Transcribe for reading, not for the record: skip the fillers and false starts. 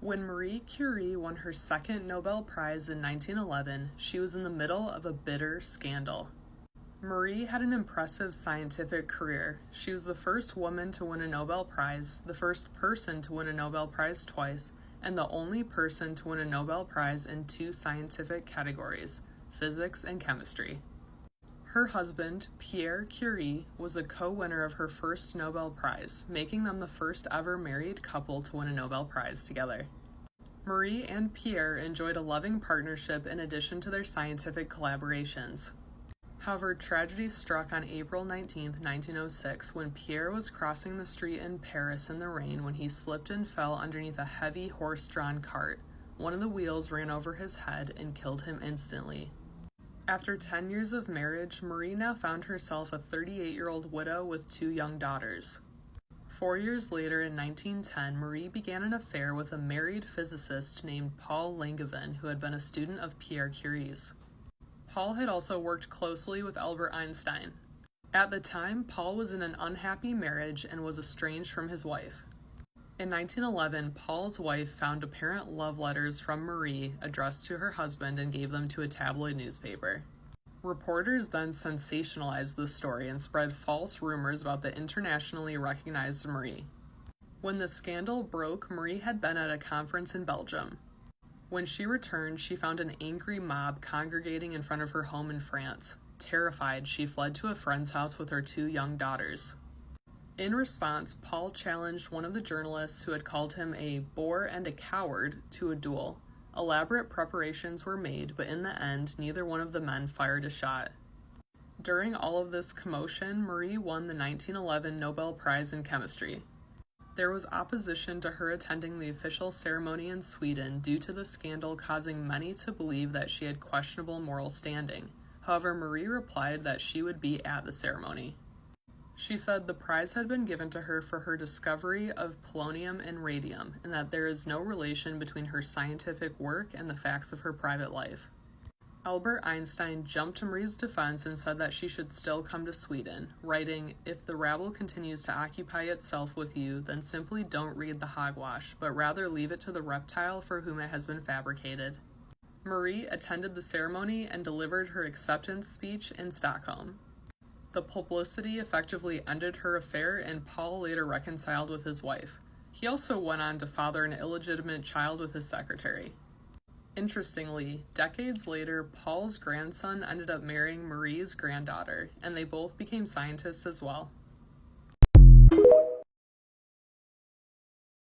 When Marie Curie won her second Nobel Prize in 1911, she was in the middle of a bitter scandal. Marie had an impressive scientific career. She was the first woman to win a Nobel Prize, the first person to win a Nobel Prize twice, and the only person to win a Nobel Prize in two scientific categories, physics and chemistry. Her husband, Pierre Curie, was a co-winner of her first Nobel Prize, making them the first ever married couple to win a Nobel Prize together. Marie and Pierre enjoyed a loving partnership in addition to their scientific collaborations. However, tragedy struck on April 19, 1906, when Pierre was crossing the street in Paris in the rain when he slipped and fell underneath a heavy horse-drawn cart. One of the wheels ran over his head and killed him instantly. After 10 years of marriage, Marie now found herself a 38-year-old widow with two young daughters. 4 years later, in 1910, Marie began an affair with a married physicist named Paul Langevin, who had been a student of Pierre Curie's. Paul had also worked closely with Albert Einstein. At the time, Paul was in an unhappy marriage and was estranged from his wife. In 1911, Paul's wife found apparent love letters from Marie addressed to her husband and gave them to a tabloid newspaper. Reporters then sensationalized the story and spread false rumors about the internationally recognized Marie. When the scandal broke, Marie had been at a conference in Belgium. When she returned, she found an angry mob congregating in front of her home in France. Terrified, she fled to a friend's house with her two young daughters. In response, Paul challenged one of the journalists who had called him a bore and a coward to a duel. Elaborate preparations were made, but in the end, neither one of the men fired a shot. During all of this commotion, Marie won the 1911 Nobel Prize in Chemistry. There was opposition to her attending the official ceremony in Sweden due to the scandal causing many to believe that she had questionable moral standing. However, Marie replied that she would be at the ceremony. She said the prize had been given to her for her discovery of polonium and radium, and that there is no relation between her scientific work and the facts of her private life. Albert Einstein jumped to Marie's defense and said that she should still come to Sweden, writing, "If the rabble continues to occupy itself with you, then simply don't read the hogwash, but rather leave it to the reptile for whom it has been fabricated." Marie attended the ceremony and delivered her acceptance speech in Stockholm. The publicity effectively ended her affair, and Paul later reconciled with his wife. He also went on to father an illegitimate child with his secretary. Interestingly, decades later, Paul's grandson ended up marrying Marie's granddaughter, and they both became scientists as well.